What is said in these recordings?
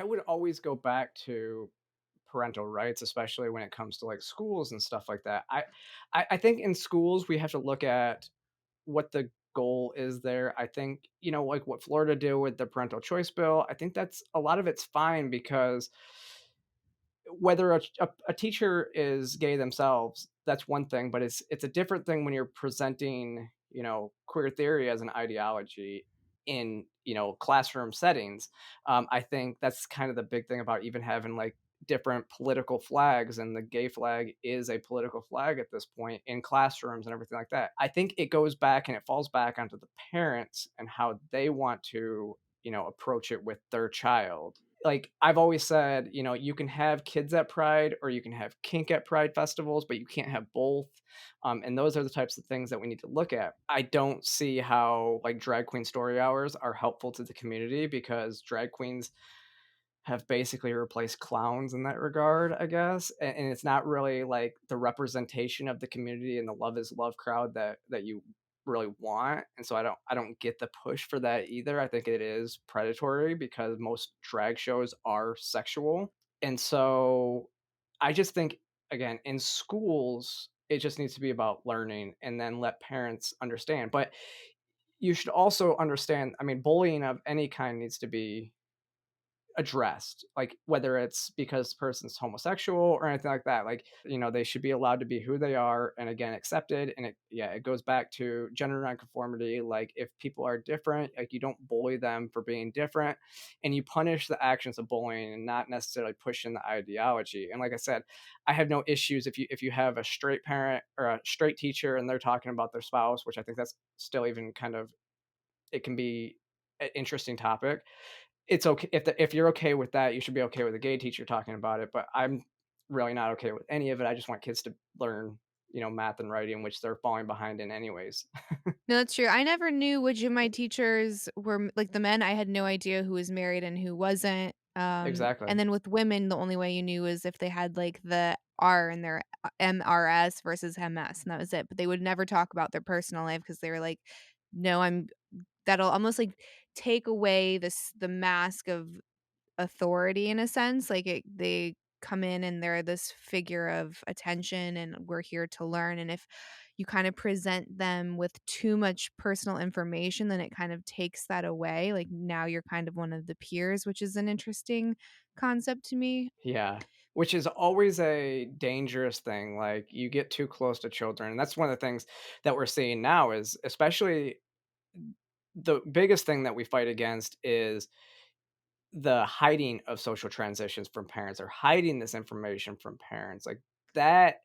I would always go back to parental rights, especially when it comes to like schools and stuff like that. I think in schools we have to look at what the goal is there. I think, like what Florida did with the parental choice bill, I think that's a lot of it's fine because whether a teacher is gay themselves, that's one thing, but it's a different thing when you're presenting, queer theory as an ideology in, classroom settings. I think that's kind of the big thing about even having like different political flags, and the gay flag is a political flag at this point in classrooms and everything like that. I think it goes back and it falls back onto the parents and how they want to, approach it with their child. Like I've always said, you can have kids at Pride or you can have kink at Pride festivals, but you can't have both. And those are the types of things that we need to look at. I don't see how like drag queen story hours are helpful to the community because drag queens have basically replaced clowns in that regard, I guess. And it's not really like the representation of the community and the love is love crowd that you really want. And so I don't get the push for that either. I think it is predatory because most drag shows are sexual. And so I just think again in schools it just needs to be about learning and then let parents understand. But you should also understand, I mean, bullying of any kind needs to be addressed, like whether it's because the person's homosexual or anything like that. Like, they should be allowed to be who they are and again accepted. And it goes back to gender nonconformity. Like if people are different, like you don't bully them for being different, and you punish the actions of bullying and not necessarily pushing the ideology. And like I said, I have no issues if you have a straight parent or a straight teacher and they're talking about their spouse, which I think that's still even kind of, it can be an interesting topic. It's okay if you're okay with that, you should be okay with a gay teacher talking about it, but I'm really not okay with any of it. I just want kids to learn, math and writing, which they're falling behind in anyways. No, that's true. I never knew which of my teachers were like, the men, I had no idea who was married and who wasn't. And Exactly. then with women, the only way you knew was if they had, like, the R in their MRS versus MS, and that was it. But they would never talk about their personal life because they were like, "No, I'm" that'll almost, like, take away the mask of authority in a sense. Like, they come in and they're this figure of attention, and we're here to learn. And if you kind of present them with too much personal information, then it kind of takes that away. Like, now you're kind of one of the peers, which is an interesting concept to me. Yeah, which is always a dangerous thing. Like you get too close to children, and that's one of the things that we're seeing now is especially the biggest thing that we fight against is the hiding of social transitions from parents or hiding this information from parents. Like that,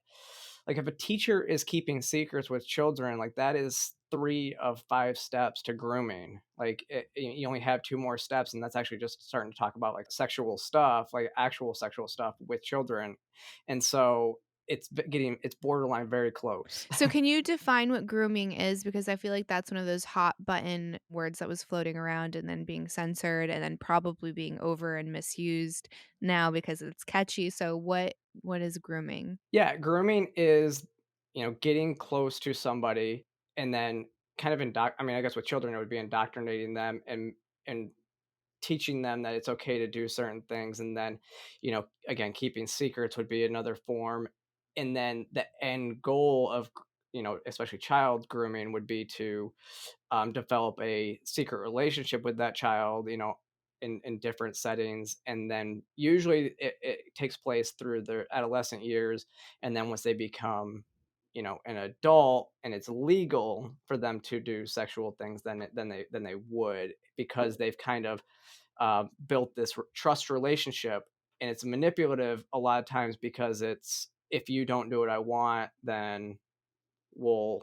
like if a teacher is keeping secrets with children, like that is 3 of 5 steps to grooming. Like you only have 2 more steps, and that's actually just starting to talk about like sexual stuff, like actual sexual stuff with children. And so it's borderline very close. So can you define what grooming is? Because I feel like that's one of those hot button words that was floating around and then being censored and then probably being over and misused now because it's catchy. So what is grooming? Yeah, grooming is, getting close to somebody and then kind of I mean, I guess with children it would be indoctrinating them and teaching them that it's okay to do certain things, and then, again, keeping secrets would be another form. And then the end goal of, especially child grooming would be to develop a secret relationship with that child, in different settings. And then usually it takes place through their adolescent years. And then once they become, an adult and it's legal for them to do sexual things, then they would, because they've kind of built this trust relationship. And it's manipulative a lot of times because it's, if you don't do what I want, then we'll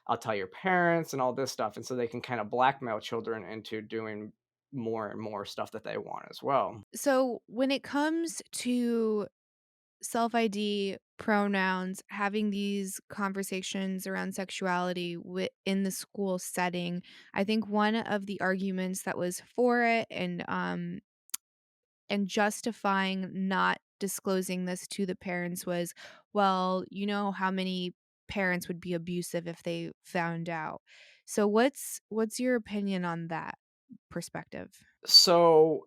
I'll tell your parents and all this stuff. And so they can kind of blackmail children into doing more and more stuff that they want as well. So when it comes to self-ID, pronouns, having these conversations around sexuality in the school setting, I think one of the arguments that was for it and justifying not disclosing this to the parents was, well, you know how many parents would be abusive if they found out. So what's your opinion on that perspective? So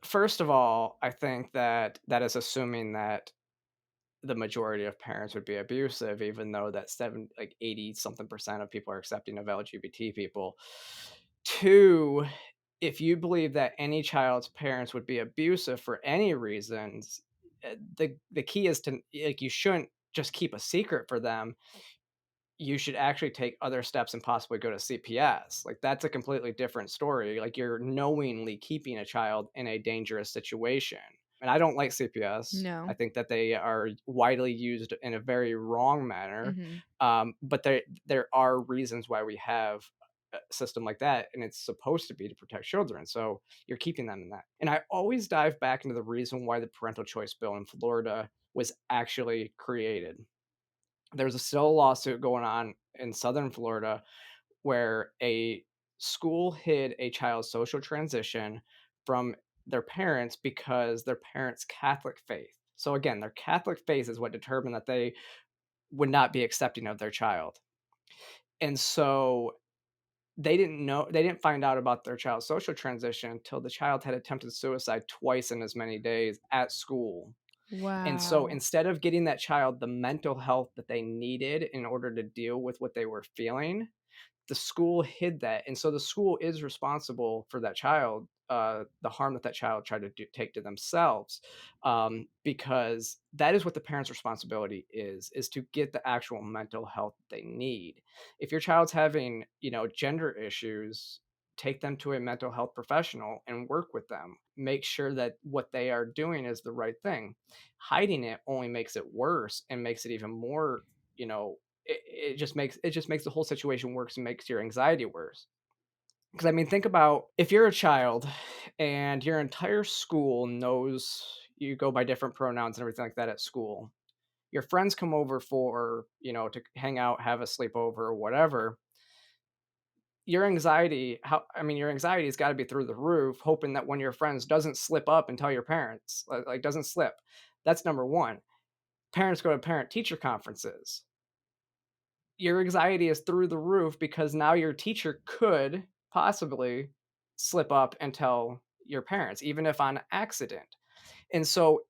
First of all, I think that that is assuming that the majority of parents would be abusive, even though that 80 something percent of people are accepting of LGBT people. Two, if you believe that any child's parents would be abusive for any reasons, the key is to like you shouldn't just keep a secret for them. You should actually take other steps and possibly go to CPS. Like, that's a completely different story. Like, you're knowingly keeping a child in a dangerous situation. And I don't like CPS. I No. think that they are widely used in a very wrong manner. Mhm. But there are reasons why we have a system like that, and it's supposed to be to protect children. So you're keeping them in that. And I always dive back into the reason why the parental choice bill in Florida was actually created. There's a still lawsuit going on in Southern Florida where a school hid a child's social transition from their parents because their parents' Catholic faith. So again, their Catholic faith is what determined that they would not be accepting of their child. And so they didn't find out about their child's social transition until the child had attempted suicide twice in as many days at school. And so Wow. instead of getting that child the mental health that they needed in order to deal with what they were feeling, the school hid that, and so the school is responsible for that child, the harm that that child tried to take to themselves, because that is what the parent's responsibility is to get the actual mental health they need. If your child's having, gender issues, take them to a mental health professional and work with them. Make sure that what they are doing is the right thing. Hiding it only makes it worse and makes it even more, it just makes the whole situation worse and makes your anxiety worse. Because I mean, think about if you're a child and your entire school knows you go by different pronouns and everything like that at school. Your friends come over for, to hang out, have a sleepover or whatever. Your anxiety's got to be through the roof, hoping that one of your friends doesn't slip up and tell your parents, like doesn't slip. That's number one. Parents go to parent teacher conferences. Your anxiety is through the roof because now your teacher could possibly slip up and tell your parents, even if on accident. And so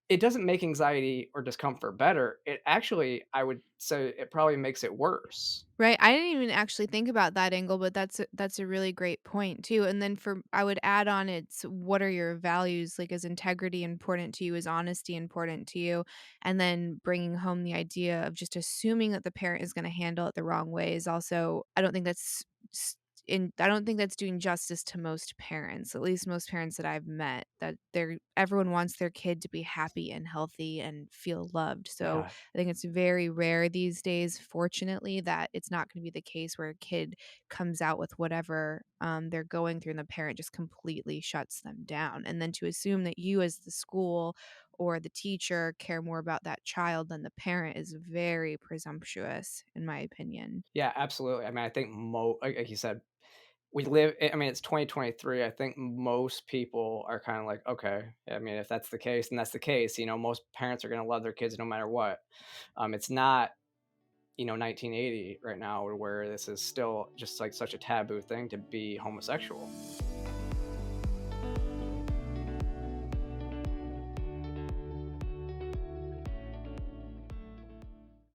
it doesn't make anxiety or discomfort better. It actually, I would say, it probably makes it worse. Right, I didn't even actually think about that angle, but that's a really great point too, and then for I would add on it's what are your values, like, is integrity important to you, is honesty important to you, and then bringing home the idea of just assuming that the parent is gonna handle it the wrong way is also I don't think that's s I don't think that's doing justice to most parents, at least most parents that I've met, that they're everyone wants their kid to be happy and healthy and feel loved, so Yeah. I think it's very rare these days, fortunately, that it's not gonna be the case where a kid comes out with whatever, they're going through and the parent just completely shuts them down, and then to assume that you as the school or the teacher care more about that child than the parent is very presumptuous, in my opinion. Yeah, absolutely. I mean, I think like you said, we live I mean, it's 2023. I think most people are kind of like, okay, I mean, if that's the case, then that's the case. Most parents are going to love their kids no matter what. It's not, 1980 right now where this is still just like such a taboo thing to be homosexual.